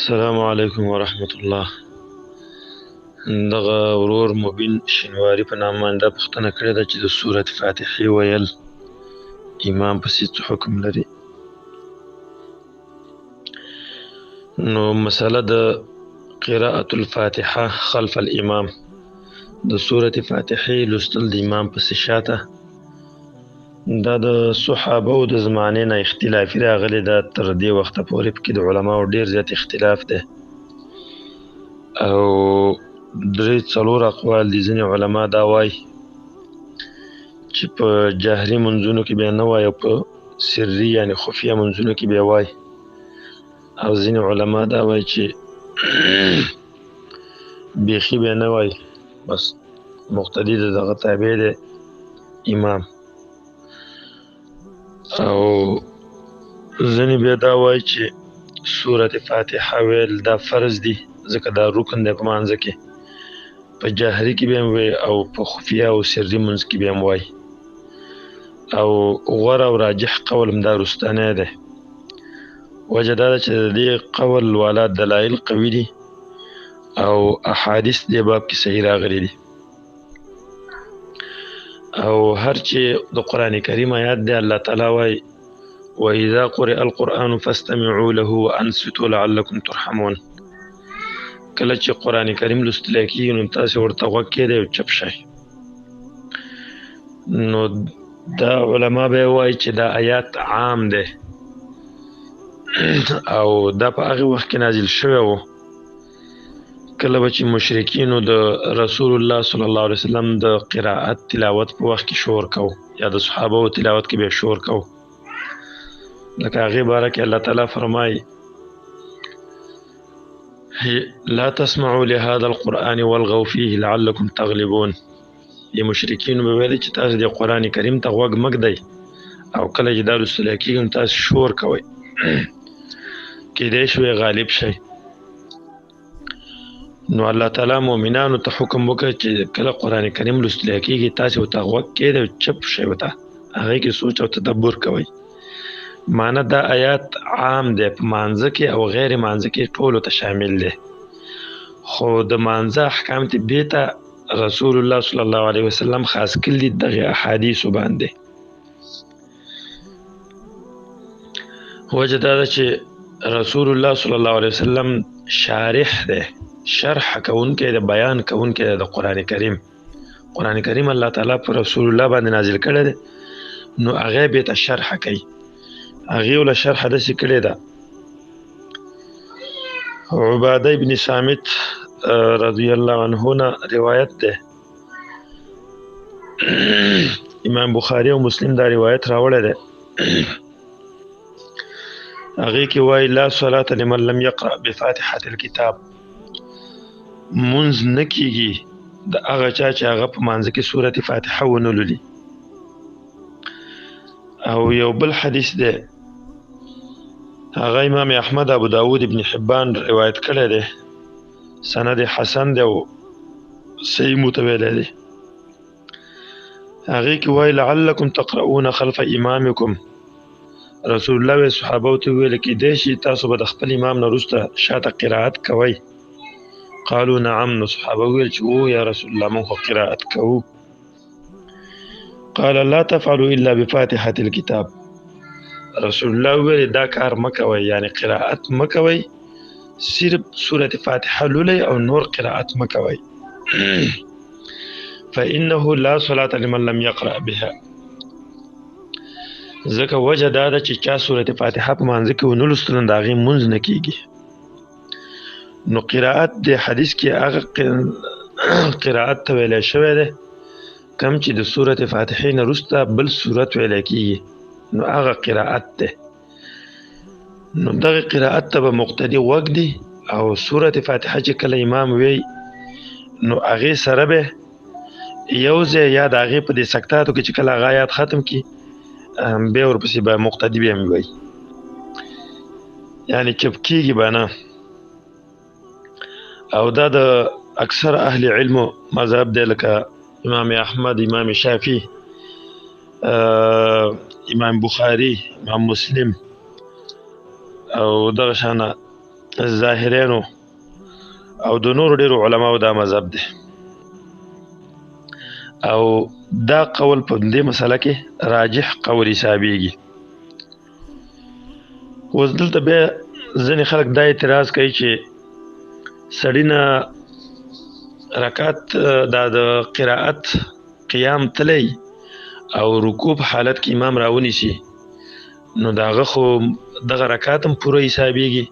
السلام علیکم ورحمت الله. دغه ورور مبین شینواری په نامه دا پوښتنه کړې ده چې د سورة فاتحې ویل امام پسې څه حکم لري. نو مسله د قراءة الفاتحه خلف الامام، د سورة فاتحې لوستل د امام پسې شاته، دا د صحابه او د زمانې نه اختلافي راغلی ده. تر دې وخته پورې پکې د علماو ډېر زیات اختلاف دی او درې څلور اقوال دي. ځینې علما دا وایي چې په جهري منځونو کې به نه وایي او په سري یعنې خفیه منځونو کې به وایي، او ځینې علما دا وایي چې بیخي به نه وایي، بس مقتدي د دغه تابع دی امام. او ځینې بیا دا وایي چې سورة فاتحه ویل دا فرض دي، ځکه دا رکن دی په مانځه کې، په جهري کې به هم وایي او په خفیه او سري منځ کې به هم وایي. او غوره او راجح قول هم دا وروستنی دی. وجه دا ده چې د دې قول والا دلایل قوي دي او احادیث دې باب کې صحیح راغلي دي. او هر چې د قرآن کریم آیات دی، الله تعالی وایي وَإِذَا قُرِئَ الْقُرْآنُ فَاسْتَمِعُوا لَهُ وَأَنصِتُوا لَعَلَّكُمْ تُرْحَمُونَ. کله چې قرآن کریم لوستل کېږي نو تاسې ورته غوږ کېږدئ او چپ شئ. نو دا علما به وایي چې دا آیات عام دی او دا په هغې وخت کې نازل شوی و کله به چې مشرکینو د رسول الله صلی الله علیه وسلم د قرائت تلاوت په وخت کې شور کو، یا د صحابه تلاوت کې به شور کو. لکه هغې باره کې الله تعالی فرمایي لا تسمعوا لهذا القرآن والغوا فيه لعلكم تغلبون. دې مشرکینو به ویلي چې تاسو د قرآن کریم ته غوږ مه ږدئ او کله چې دا لوستل کېږي نو تاسو شور کوئ، کیدای شوی غالب شئ. نو الله تعالی مؤمنانو ته حکم وکړ چې کله قرآن کریم لوستل کېږي تاسې ورته غوږ کېږدئ او چپ شئ، ورته هغې کې سوچ او تدبر کوئ. معنی دا آیات عام دی، په مانځه کې او غیر مانځه کې ټولو ته شامل دی، خو د مانځه احکام ته بیته رسول الله صلی الله علیه وسلم خاص کړي دي دغې احادیثو باندې. وجه دا ده چې رسول الله صلی الله علیه وسلم شارح دی، شرح کوونکی دی، بیان کوونکی دی د قرآن کریم. قرآن کریم الله تعالی پر رسول الله باندې نازل کړی دی، نو هغې بیته شرح کوي. هغې وله شرح داسې کړې ده. عباده ابن صامت رضی الله عنه نه روایت ده، امام بخاری او مسلم دا روایت راوړی دی. هغې کې وایي لا صلاة لمن لم یقرأ بفاتحة الکتاب. منځ نه کېږي د هغه چا چې هغه په مانځه کې سورة فاتحه ونه لولي. او یو بل حدیث دی، هغه امام احمد ابو داود ابن حبان روایت کړی دی، سند حسن دی او صحیح متویلی دی. هغې کې وایي لعلکم تقرؤون خلف امامکم. رسول الله وی صحابو ته ویل کېدای شي تاسو به د خپل امام نه وروسته شاته قرائت کوئ. قالو نعم. نو صحابه ویل چې او یا رسول الله موږ خو قرائت کوو. قال لا تفعلوا الا بفاتحة الكتاب. رسول الله ویل دا کار مکوئ، یعنی قرائت مکوئ، صرف سورة فاتحه لولئ او نور قرائت مکوئ. فإنه لا صلاة لمن لم يقرأ بها. ځکه وجه دا ده چې چا سورة فاتحه په مانځه کې ونه لوستل نو د هغې مونځ نه کېږي. نو قرائت د حدیث کې هغه قرائت ته ویلی شوی دی کم چې د سورة فاتحې نه وروسته بل سورت ویلی کېږي، نو هغه قرائت دی. نو دغه قرائت ته به مقتدي غوږ دی او سورة فاتحه چې کله امام وی نو هغې سره به یو ځای یا د هغې په دې سکتاتو کې چې کله هغه آیات ختم کړي بیا ورپسې به مقتدي بیا هم وایي، یعنې چپ کېږي به نه. او دا د اکثر اهل علمو مذهب دی، لکه امام احمد، امام شافعي، امام بخاري، امام مسلم او دغه شانه ظاهرینو او د نور ډیرو علماو دا مذهب دی او دا قول په دې مسله کې راجح قول حسابيږي. اوس دلته بیا ځینې خلک دا اعتراض کوي چې سړی نه رکعت د قرائت قیام تلی او رکوع په حالت کې امام راونیسي نو داغه خو دغه رکعت هم پوره حسابيږي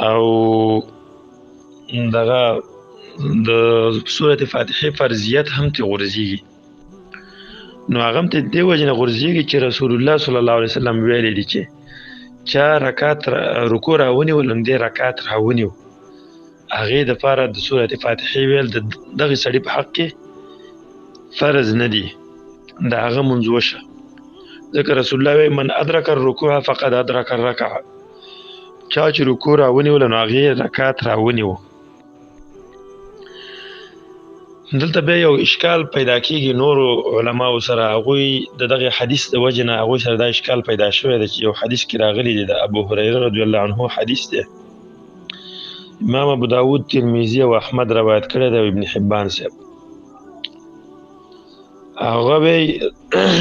او دغه د سورة فاتحه فرضیت هم ته غورځيږي نو هغه ته دی وجنه غورځيږي چې رسول الله صلی الله علیه وسلم ویلي دي چې چا رکعت رکوع راونی ولم دې رکعت راونیو هغه د فاره د سورة فاتحه ویل دغه سړي په حق کې فرض نه دي دا هغه منځ وشه ذکر رسول الله من ادرک الرکوع فقد ادرک الرکعه چا چې رکوع راونی ولنو هغه رکعت راونیو. دلته به یو اشکال پیدا کیږي نور علما سره هغه دغه حدیث د وجنه هغه سره دا اشکال پیدا شوی دی چې یو حدیث کې راغلی دی د ابو هريره رضی الله عنه حدیث دی امام ابو داود ترمذی او احمد روایت کړی دی ابن حبان صاحب هغه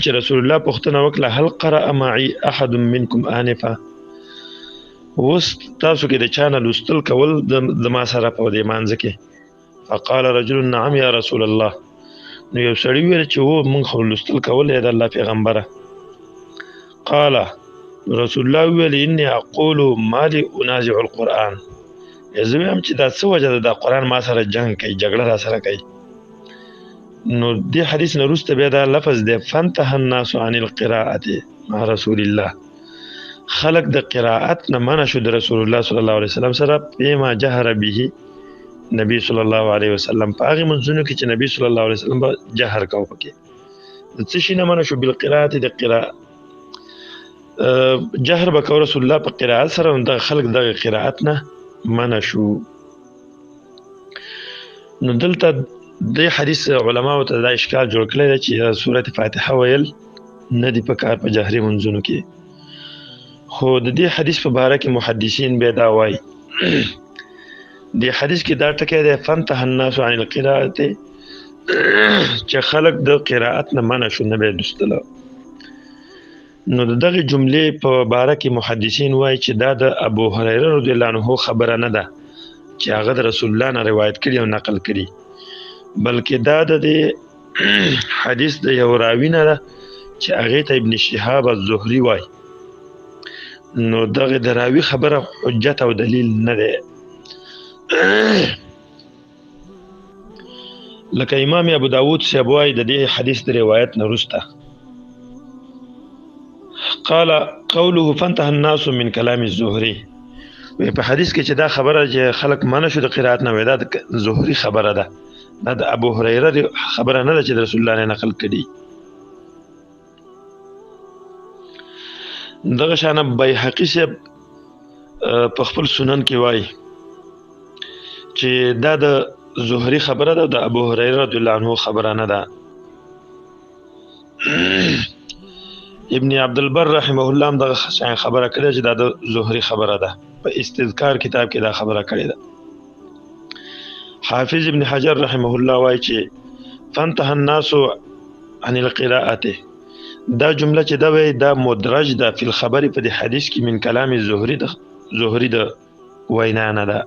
چې رسول الله پوښتنه وکړه هل قرأ معي احد منكم انفا وس تاسو کې د چانه لوستل کول د ما سره په دې مانځ کې فقال رجل نعم يا رسول الله نو یو سړی ویل چې و مونږ خو لوستل کول د الله پیغمبره قال رسول الله ویل اني اقول ما لي انازع القرآن یزم چې دا څه وجه د قرآن ما سره جنگ کوي جګړه را سره کوي نو دې حدیث نه وروسته بیا دا لفظ دی فانتهى الناس عن القراءه مع رسول الله خلق د قراءت نه منع شو د رسول الله صلی الله علیه وسلم سره بما جهر به نبی صلی الله علیه وسلم په هغه منځونو کې چې نبی صلی الله علیه وسلم جهر کاوه پکې د څه شي نه منع شو بالقراءه د قراءه جهر وکړ رسول الله په قراءت سره د خلق د قراءت نه منع شو. نو دلته د حدیث علماء ته دا اشکال جوړ کړی چې سورۃ فاتحه ویل نه دی په کار په جهري منځونو کې خو د دې حدیث په باره کې محدثین به دا وایي دی حدیث کې دا ټکی دی فانتهى الناس عن القراءه چې خلق د قراءت نه منع شو نه به لوستله نو دغه جملې په باره کې محدثین وایي چې دا د ابو هريره رضی الله عنه خبره نه ده چې هغه د رسول الله نه روایت کړي او نقل کړي بلکې دا د حدیث د یو راوی نه ده چې هغه ته ابن شهاب الزهري وایي نو دغه د راوی خبره حجت او دلیل نه ده لکه امام ابو داود صاحب وایي د دې حدیث د روایت نه وروسته قال قوله فانتهى الناس من كلام الزهري په حدیث کې چې دا خبره چې خلق منع شو د قرائت نه ودا د زهري خبره ده دا د ابو هريره خبره نه ده چې رسول الله نه نقل کړي. دغه شانه بیهقي صاحب په خپل سنن کې وایي چې دا د زهري خبره ده د ابو هريره رضی الله عنه خبره نه ده. ابن عبد البر رحمه الله هم دغه خبره کړې چې دا د زهري خبره ده په استذکار کتاب کې دا خبره کړې ده. حافظ ابن حجر رحمه الله وایي چې فانتهى الناس عن القراءه دا جمله چې دا وایي دا مدرج ده په خبر په دې حدیث کې من کلام زهري د وینا نه ده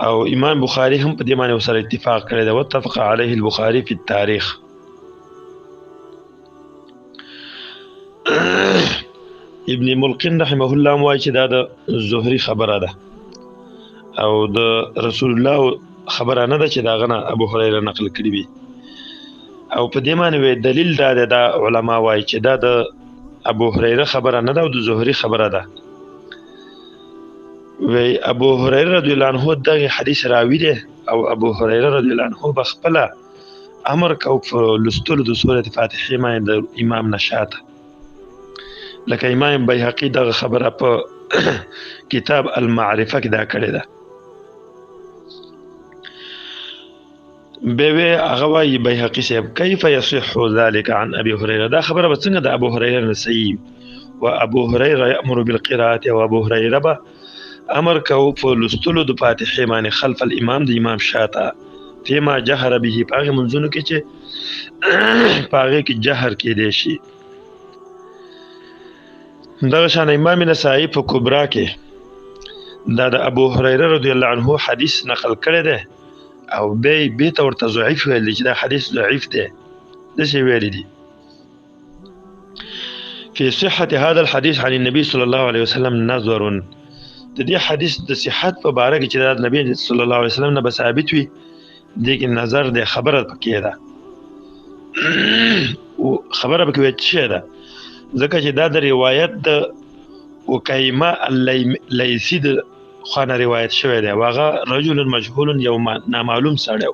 او امام بخاری هم په دې باندې سره اتفاق کړی دی واتفق علیه البخاری فی التاریخ. ابن ملقن رحمه الله وایي چې دا د زهري خبره ده او د رسول الله خبره نه ده چې دا غنه ابو هريره نقل کړی وي او په دې معنی دلیل دا د علما وایي چې دا د ابو هريره خبره نه ده او د زهري خبره ده. وی ابو هريره رضی الله عنه دغه حدیث راوی دی او ابو هريره رضی الله عنه بخپل امر کو لستل د سورۃ فاتحه باندې د امام نشاته لکه امام بیهقي دغه خبره په کتاب المعرفه کې دا کړی ده. به هغه وايي بیهقي صاحب کیف يصح ذلك عن ابي هريره دا خبره به څنګه د ابو هريره نه صحیح و ابو هريره يأمر بالقراءه او ابو هريره به امر کو په لستلو د فاتحه باندې خلف الامام د امام شاته فيما جهر به پاغه منځونو کې چې پاغه کې جهر کې دی شي. دغه شان امام نسائی په کبرا کې دا د ابو هريره رضی الله عنه حدیث نقل کړی دی او به ورته ضعیف ویل چې دا حدیث ضعیف دی. د څه ویل دي في صحة هذا الحديث عن النبي صلى الله عليه وسلم نظر. د دې حدیث د صحت په باره کې چې د نبی صلی الله علیه وسلم نه ثابت وي دې کې نظر د خبره پکې ده او خبره پکې څه ده ځکه چې دا د روایت د وکایمه لیثی د خانه روایت شوی دی واغه رجل مجهول یو نامعلوم سړی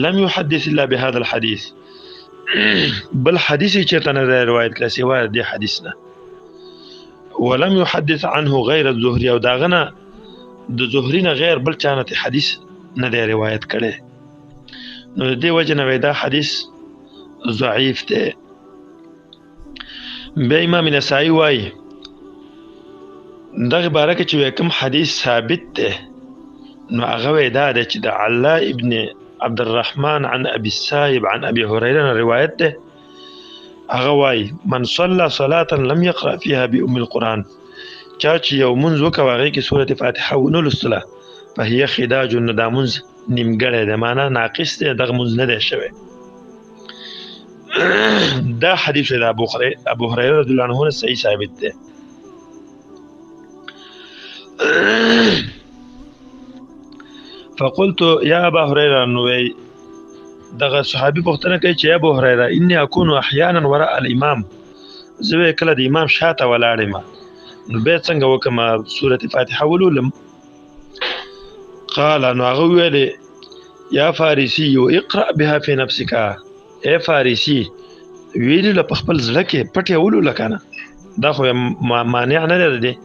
لم يحدث الا بهذا الحديث بل حدیث چرته نه روایت کړی سوا د حدیث نه ولم يحدث عنه غير الزهري او داغه د زهري نه غیر بل چانه حدیث نه دی روایت کړي نو د دې وجه نه دا حدیث ضعیف دی. به امام نسائی وايي دغه باره کې چې کوم حدیث ثابت دی نو هغه دا دی چې د علا ابن عبد الرحمن عن ابي السائب عن ابي هريره روایت ده هغه وايي من صلى صلاه لم يقرأ فيها بأم القرآن چا چې یو منځ وکړي هغه کې سوره فاتحه ونه لوستله فهي خداج دا منځ نیمګړی دی معنا ناقص دی دغه منځ نه دی شوی. دا حدیث د ابو هريره رضی الله عنه صحیح ثابت دی. فقلت يا ابا هريره نوې دغه صحابي پوښتنه کوي چې ابو هريره اني اكون احيانا وراء الامام زه کله د امام شاته ولاړم نو به څنګه وکم سوره فاتحه ولولم قال نو هغه ویل یا فارسی اقرا بها في نفسك اے فارسی ویل له خپل ځړه کې پټه ولول کنه دا خو مانع نه دی.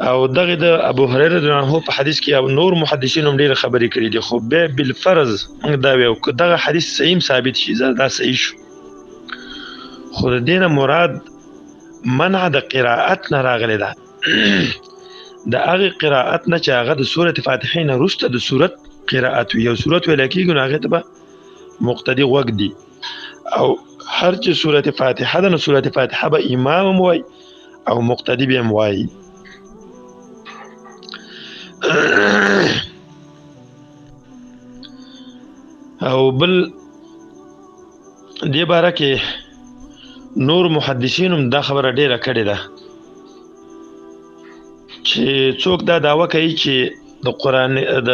او دغه د ابو هريره رضی الله عنه په حدیث کې نور محدثین هم ډیره خبرې کړې دي خو به بالفرض موږ دا ویو که دغه حدیث صحیح ثابت شي دا صحیح شو خو د دینه مراد منع د قراءت نه راغلی ده د هغه قراءت نه چې هغه د سوره فاتحه نه وروسته د سوره قراءت یو سوره ویل کېږي نو هغه ته به مقتدی وګ دی او هر چې سوره فاتحه ده نو سوره فاتحه به امام وای او مقتدی به وای. او بل دې باره کې نور محدثین هم دا خبره ډیره کړې ده چې څوک دا دعوه کوي چې د قرآن د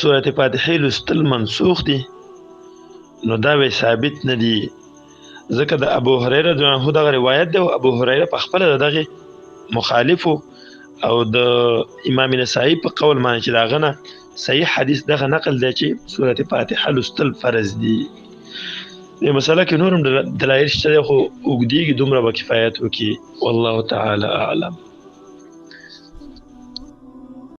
سورة فاتحه لوستل منسوخ دي نو دا به ثابت نه دي ځکه د ابو هريره رضی الله عنه دغه روایت دی او ابو هريره په خپل دغه مخالفو او د امام نسائی په قول باندې چې داغه نه صحیح حدیث دغه نقل دی چې سورة فاتحه لوستل فرض دي. دې مسله کې نورم دلایل شته خو وګدیږي دومره به کفایت وکي والله تعالی اعلم.